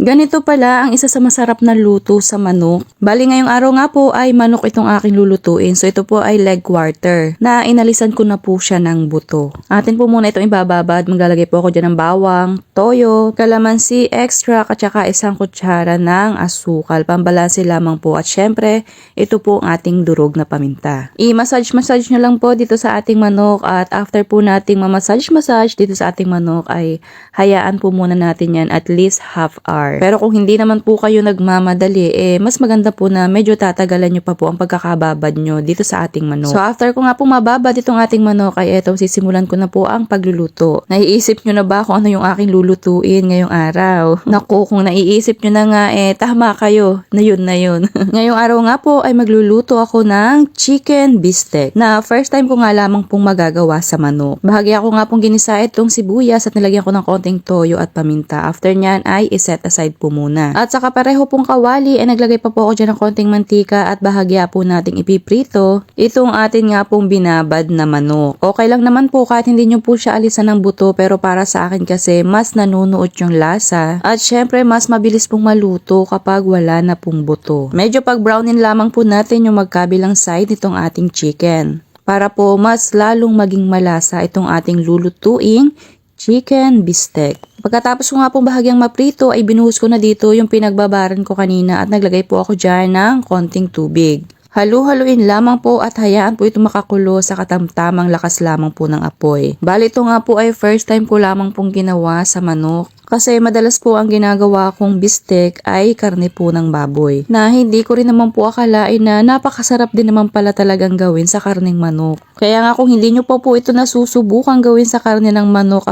Ganito pala ang isa sa masarap na luto sa manok. Bali ngayong araw nga po ay manok itong aking lulutuin. So ito po ay leg quarter na inalisan ko na po siya ng buto. Atin po muna itong ibababad. Maglalagay po ako dyan ng bawang, toyo, kalamansi, extract at saka isang kutsara ng asukal. Pambalanse lamang po. At syempre, ito po ang ating durog na paminta. I-massage nyo lang po dito sa ating manok at after po nating mamassage dito sa ating manok ay hayaan po muna natin yan at least half hour. Pero kung hindi naman po kayo nagmamadali, mas maganda po na medyo tatagalan nyo pa po ang pagkakababad nyo dito sa ating manok. So after ko nga po mababad itong ating manok ay eto sisimulan ko na po ang pagluluto. Naiisip nyo na ba kung ano yung aking lulutuin ngayong araw? Naku, kung naiisip nyo na nga tama kayo. Na yun. Ngayong araw nga po ay magluluto ako ng chicken bistek na first time ko nga lamang pong magagawa sa manok. Bahagi ako nga pong ginisa itong sibuyas at nilagyan ko ng konting toyo at paminta. After nyan ay iset aside po muna. At saka pareho pong kawali ay naglagay pa po ako dyan ng konting mantika at bahagya po nating ipiprito itong atin nga pong binabad na manok. Okay lang naman po kahit hindi nyo po siya alisan ng buto pero para sa akin kasi mas nanunuot yung lasa at syempre mas mabilis pong maluto kapag wala na pong buto. Medyo pag brownin lamang po natin yung magkabilang side nitong ating chicken para po mas lalong maging malasa itong ating lulutuing chicken bistek. Pagkatapos ko nga pong bahagyang maprito ay binuhos ko na dito yung pinagbabaran ko kanina at naglagay po ako dyan ng konting tubig. Halu-haluin lamang po at hayaan po ito makakulo sa katamtamang lakas lamang po ng apoy. Bali ito nga po ay first time ko lamang pong ginawa sa manok. Kasi madalas po ang ginagawa kong bistek ay karne po ng baboy. Na hindi ko rin naman po akalain na napakasarap din naman pala talagang gawin sa karneng manok. Kaya nga kung hindi nyo pa po ito nasusubukan gawin sa karne ng manok,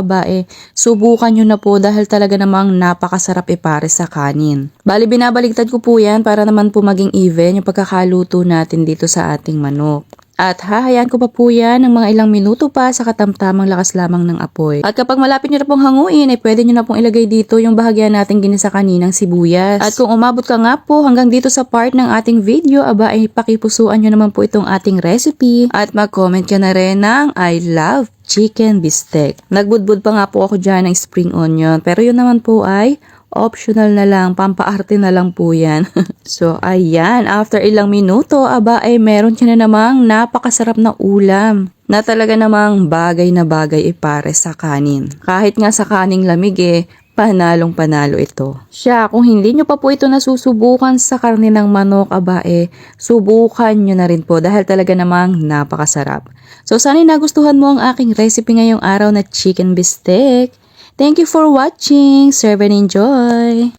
subukan nyo na po dahil talaga namang napakasarap ipare sa kanin. Bali binabaligtad ko po yan para naman po maging even yung pagkakaluto natin dito sa ating manok. At hahayaan ko pa po yan ng mga ilang minuto pa sa katamtamang lakas lamang ng apoy. At kapag malapit nyo na pong hanguin, pwede nyo na pong ilagay dito yung bahagya natin ginisa kaninang sibuyas. At kung umabot ka nga po hanggang dito sa part ng ating video, ay pakipusuan nyo naman po itong ating recipe. At mag-comment ka na rin ng I love chicken bistek. Nagbudbud pa nga po ako dyan ng spring onion. Pero yun naman po ay optional na lang, pampaarte na lang po yan. So, ayan, after ilang minuto, ay meron siya na namang napakasarap na ulam na talaga namang bagay na bagay ipare sa kanin. Kahit nga sa kaning lamig panalong panalo ito. Siya, kung hindi nyo pa po ito nasusubukan sa karne ng manok, subukan nyo na rin po dahil talaga namang napakasarap. So, sana'y nagustuhan mo ang aking recipe ngayong araw na chicken bistek. Thank you for watching. Serve and enjoy.